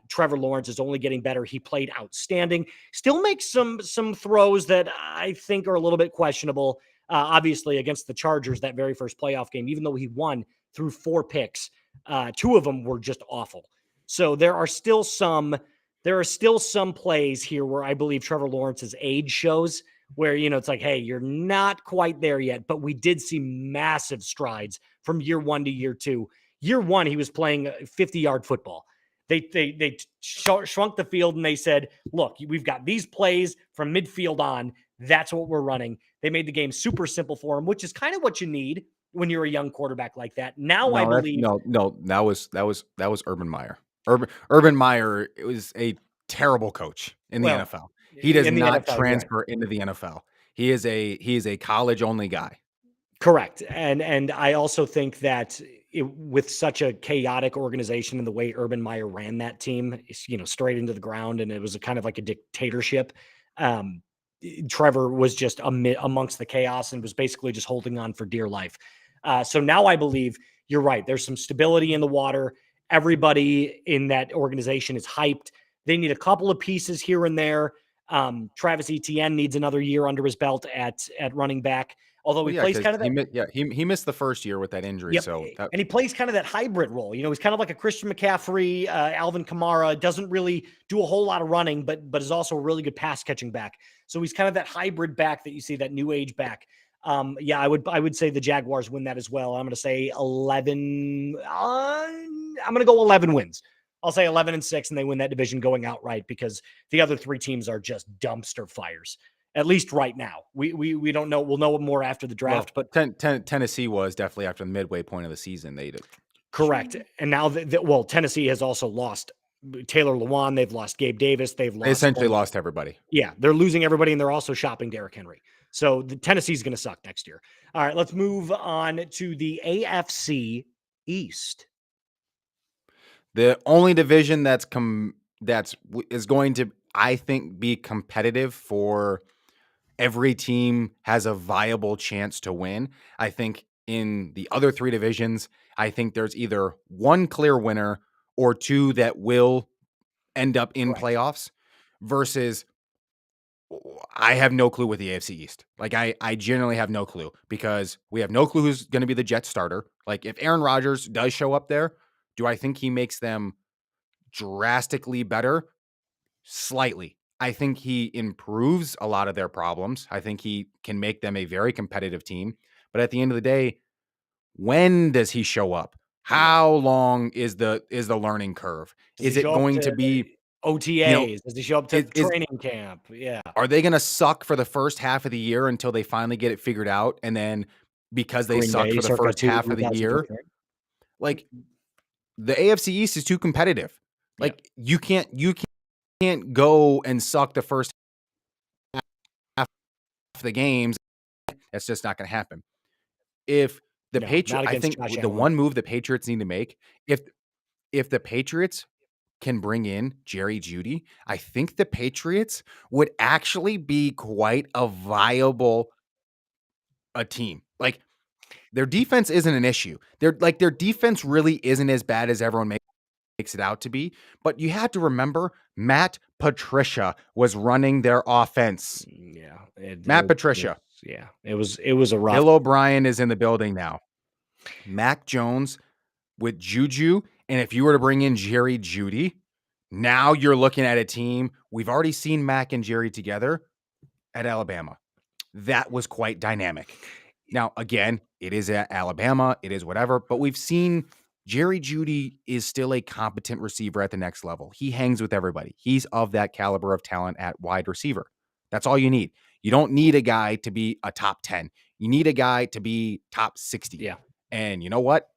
Trevor Lawrence is only getting better. He played outstanding. Still makes some throws that I think are a little bit questionable. Obviously, against the Chargers, that very first playoff game, even though he won through 4 picks, 2 of them were just awful. So there are still some plays here where I believe Trevor Lawrence's age shows where, it's like, hey, you're not quite there yet, but we did see massive strides from year 1 to year 2. Year 1, he was playing 50-yard football. They shrunk the field and they said, look, we've got these plays from midfield on. That's what we're running. They made the game super simple for him, which is kind of what you need when you're a young quarterback like that. Now I believe that was Urban Meyer. Urban Meyer was a terrible coach in the NFL. He does not transfer into the NFL. He is a college only guy. Correct. And I also think that with such a chaotic organization and the way Urban Meyer ran that team, straight into the ground, and it was a kind of like a dictatorship. Trevor was just amongst the chaos and was basically just holding on for dear life. So now I believe you're right. There's some stability in the water. Everybody in that organization is hyped. They need a couple of pieces here and there. Travis Etienne needs another year under his belt at running back. Although he plays kind of that, he missed the first year with that injury. Yep. So and he plays kind of that hybrid role. He's kind of like a Christian McCaffrey, Alvin Kamara. Doesn't really do a whole lot of running, but is also a really good pass catching back. So he's kind of that hybrid back that you see, that new age back. Yeah, I would say the Jaguars win that as well. I'm going to say 11. I'm going to go 11 wins. I'll say 11-6, and they win that division going outright because the other 3 teams are just dumpster fires. At least right now. We don't know. We'll know more after the draft. But Tennessee was definitely after the midway point of the season. They did. Correct. And now, Tennessee has also lost Taylor Lewan. They've lost Gabe Davis. They essentially lost everybody. Yeah, they're losing everybody, and they're also shopping Derrick Henry. So the Tennessee's going to suck next year. All right, let's move on to the AFC East. The only division is going to, I think, be competitive for every team has a viable chance to win. I think in the other 3 divisions, I think there's either one clear winner or 2 that will end up in playoffs versus I have no clue with the AFC East. Like I generally have no clue because we have no clue who's going to be the Jets starter. Like if Aaron Rodgers does show up there, do I think he makes them drastically better? Slightly. I think he improves a lot of their problems. I think he can make them a very competitive team. But at the end of the day, when does he show up? How long is the learning curve? Is it going to be OTAs? Does he show up to training camp? Yeah. Are they going to suck for the first half of the year until they finally get it figured out? And then because they suck for the first half of the year, like the AFC East is too competitive. Like you can't go and suck the first half of the games. That's just not going to happen. If the Patriots, I think the one move the Patriots need to make, if the Patriots can bring in Jerry Jeudy, I think the Patriots would actually be quite a viable team. Like their defense isn't an issue. Their defense really isn't as bad as everyone makes it out to be. But you have to remember, Matt Patricia was running their offense. Yeah, Matt Patricia. It was a rough. Bill O'Brien is in the building now. Mac Jones with Juju, and if you were to bring in Jerry Jeudy, now you're looking at a team. We've already seen Mac and Jerry together at Alabama. That was quite dynamic. Now, again, it is at Alabama. It is whatever, but we've seen Jerry Jeudy is still a competent receiver at the next level. He hangs with everybody. He's of that caliber of talent at wide receiver. That's all you need. You don't need a guy to be a top 10. You need a guy to be top 60. Yeah. And you know what?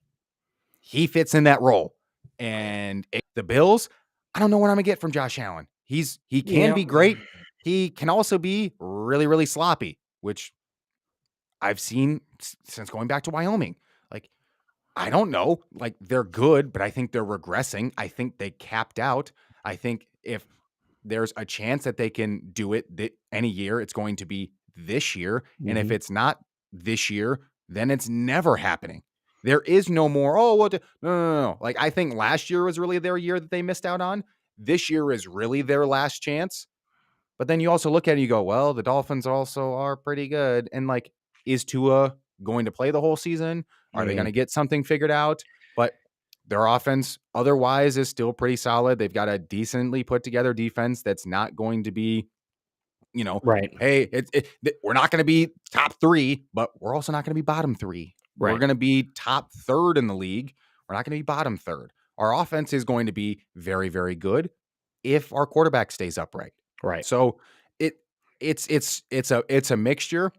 He fits in that role. And the Bills, I don't know what I'm going to get from Josh Allen. He can be great. He can also be really, really sloppy. which I've seen since going back to Wyoming. Like, I don't know. Like, they're good, but I think they're regressing. I think they capped out. I think if there's a chance that they can do it any year, it's going to be this year. And if it's not this year, then it's never happening. There is no more, oh, what? No. Like, I think last year was really their year that they missed out on. This year is really their last chance. But then you also look at it and you go, well, the Dolphins also are pretty good. And like, is Tua going to play the whole season? Are they going to get something figured out? But their offense otherwise is still pretty solid. They've got a decently put together defense that's not going to be, Right. hey, we're not going to be top 3, but we're also not going to be bottom 3. Right. We're going to be top 3rd in the league. We're not going to be bottom 3rd. Our offense is going to be very, very good if our quarterback stays upright. Right. So it's a mixture.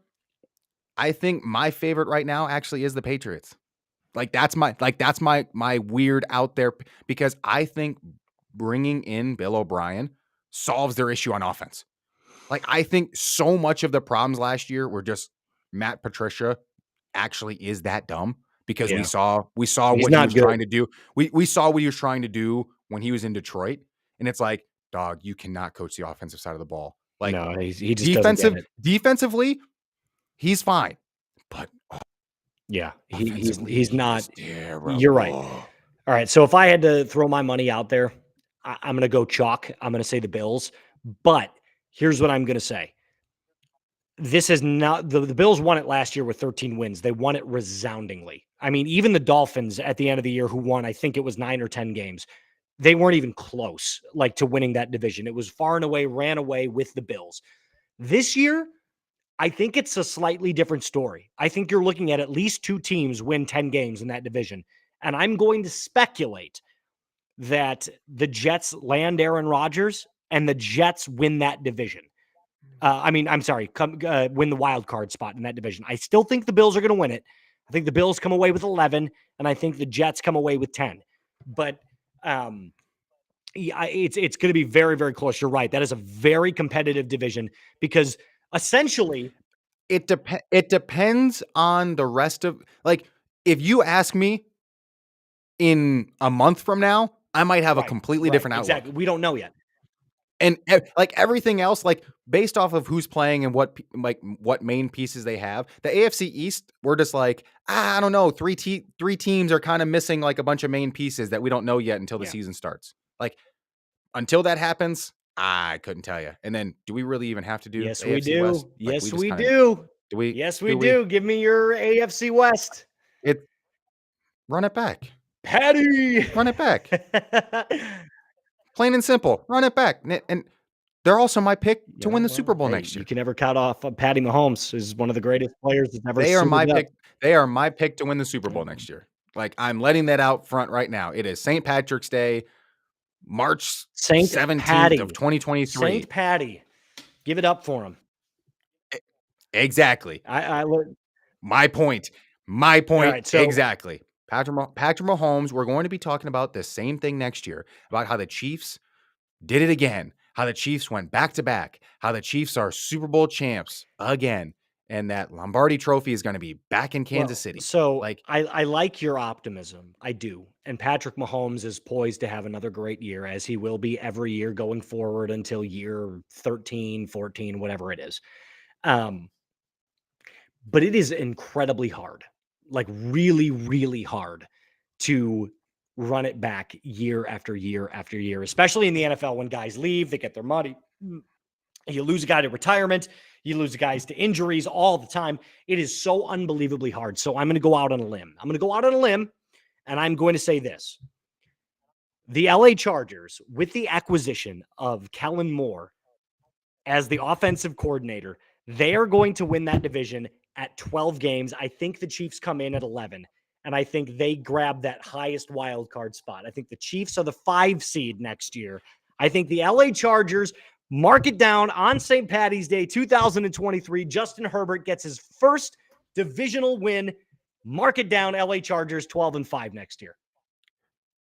I think my favorite right now actually is the Patriots. Like that's my weird out there, because I think bringing in Bill O'Brien solves their issue on offense. Like, I think so much of the problems last year were just Matt Patricia actually is that dumb, because we saw He's what he not was good. trying to do. We saw what he was trying to do when he was in Detroit, and it's like, dog, you cannot coach the offensive side of the ball. Like, No, he just doesn't get it. defensively, he's fine, but Yeah, offensively, he's not. terrible. You're right. All right, so if I had to throw my money out there, I'm going to go chalk. I'm going to say the Bills. But here's what I'm going to say. This is not the Bills won it last year with 13 wins. They won it resoundingly. I mean, even the Dolphins at the end of the year, who won, I think it was 9 or 10 games, they weren't even close, like, to winning that division. It was far and away, ran away with the Bills. This year, I think it's a slightly different story. I think you're looking at least 2 teams win 10 games in that division. And I'm going to speculate that the Jets land Aaron Rodgers and the Jets win that division. I'm sorry, win the wild card spot in that division. I still think the Bills are going to win it. I think the Bills come away with 11, and I think the Jets come away with 10. But it's going to be very, very close. You're right. That is a very competitive division, because essentially it depends on the rest of, like, if you ask me in a month from now, I might have a completely different outlook. Exactly. We don't know yet. And like everything else, like based off of who's playing and what main pieces they have, the AFC East, we're just like, I don't know, three teams are kind of missing like a bunch of main pieces that we don't know yet until the season starts. Like, until that happens, I couldn't tell you. And then, do we really even have to do? Yes, AFC we do. West? Like, yes, we kinda, do. Do we? Yes, we do. Give me your AFC West. Run it back. Patty. Run it back. Plain and simple. Run it back. And they're also my pick to win the Super Bowl next year. You can never count off Patty Mahomes, is one of the greatest players that's ever. They are my pick. They are my pick to win the Super Bowl next year. Like, I'm letting that out front right now. It is St. Patrick's Day, March 17th of 2023. St. Patty. Give it up for him. Exactly. My point. Right, so, exactly. Patrick Mahomes, we're going to be talking about the same thing next year, about how the Chiefs did it again, how the Chiefs went back to back, how the Chiefs are Super Bowl champs again, and that Lombardi trophy is going to be back in Kansas City. So, like, I like your optimism. I do. And Patrick Mahomes is poised to have another great year, as he will be every year going forward until year 13, 14, whatever it is. But it is incredibly hard, like really, really hard to run it back year after year after year, especially in the NFL when guys leave, they get their money. You lose a guy to retirement, you lose guys to injuries all the time. It is so unbelievably hard. So I'm going to go out on a limb. And I'm going to say this. The LA Chargers, with the acquisition of Kellen Moore as the offensive coordinator, they are going to win that division at 12 games. I think the Chiefs come in at 11, and I think they grab that highest wild card spot. I think the Chiefs are the 5 seed next year. I think the LA Chargers mark it down on St. Patty's Day, 2023. Justin Herbert gets his first divisional win. Mark it down, LA Chargers 12-5 next year.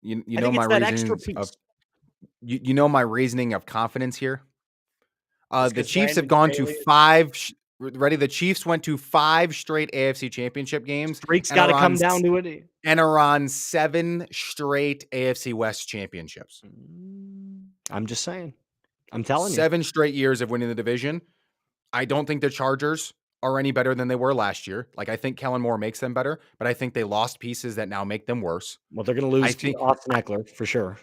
You know my reasoning of confidence here. The Chiefs have gone to 5. ready? The Chiefs went to 5 straight AFC championship games. Streak's got to come down to it. And are on 7 straight AFC West championships. I'm just saying. I'm telling you. 7 straight years of winning the division. I don't think the Chargers are any better than they were last year. Like, I think Kellen Moore makes them better, but I think they lost pieces that now make them worse. Well, they're going to lose to Austin Eckler for sure.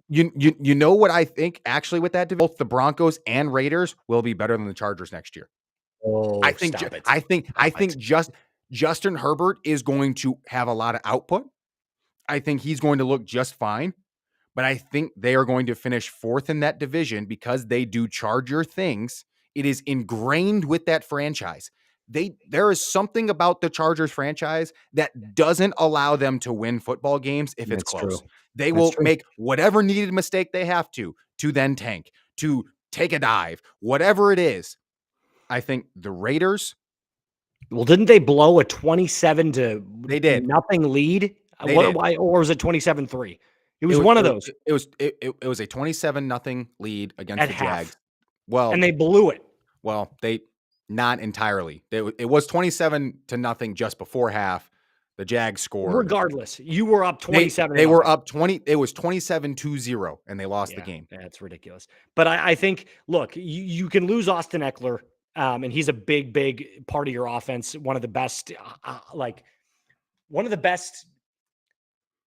You know what I think actually with that, both the Broncos and Raiders will be better than the Chargers next year. Oh, I think Justin Herbert is going to have a lot of output. I think he's going to look just fine, but I think they are going to finish 4th in that division because they do Charger things. It is ingrained with that franchise. There is something about the Chargers franchise that doesn't allow them to win football games if it's close. True. They will make whatever needed mistake they have to then tank, to take a dive, whatever it is. I think the Raiders. Well, didn't they blow a 27 to nothing lead? Or was it 27-3? It was one of those. It was a 27-0 lead against the Jags. Well, and they blew it. Well, they not entirely. It was 27-0 just before half. The Jags scored. Regardless, you were up 27. They were up 20. It was 27-0, and they lost the game. That's ridiculous. But I think, look, you can lose Austin Eckler, and he's a big part of your offense. One of the best,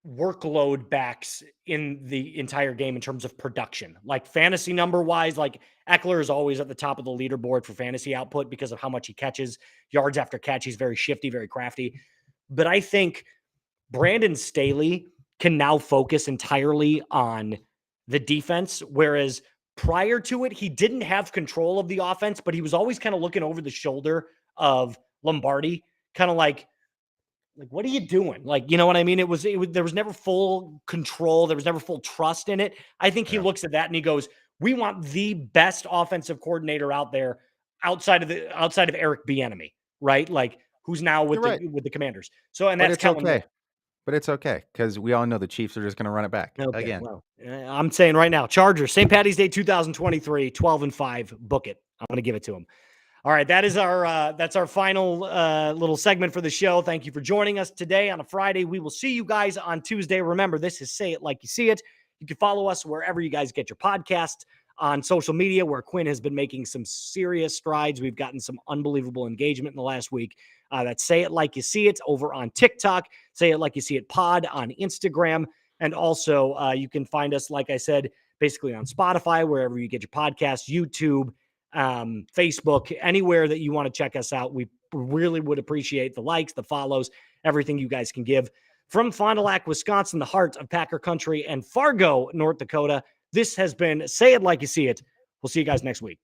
workload backs in the entire game in terms of production. Like fantasy number wise, like Eckler is always at the top of the leaderboard for fantasy output because of how much he catches, yards after catch. He's very shifty, very crafty. But I think Brandon Staley can now focus entirely on the defense, whereas prior to it, he didn't have control of the offense, but he was always kind of looking over the shoulder of Lombardi, kind of like, what are you doing? Like, you know what I mean? There was never full control. There was never full trust in it. I think he looks at that and he goes, we want the best offensive coordinator out there outside of Eric Bieniemy, right? Like, who's now with the Commanders. So, and that's okay. But it's okay because we all know the Chiefs are just going to run it back again. Well, I'm saying right now, Chargers, St. Patty's Day 2023, 12-5, book it. I'm going to give it to them. All right, that's our final little segment for the show. Thank you for joining us today on a Friday. We will see you guys on Tuesday. Remember, this is Say It Like You See It. You can follow us wherever you guys get your podcasts, on social media, where Quinn has been making some serious strides. We've gotten some unbelievable engagement in the last week. That's Say It Like You See It over on TikTok, Say It Like You See It Pod on Instagram. And also you can find us, like I said, basically on Spotify, wherever you get your podcasts, YouTube, Facebook, anywhere that you want to check us out. We really would appreciate the likes, the follows, everything you guys can give. From Fond du Lac, Wisconsin, the heart of Packer country, and Fargo, North Dakota, this has been Say It Like You See It. We'll see you guys next week.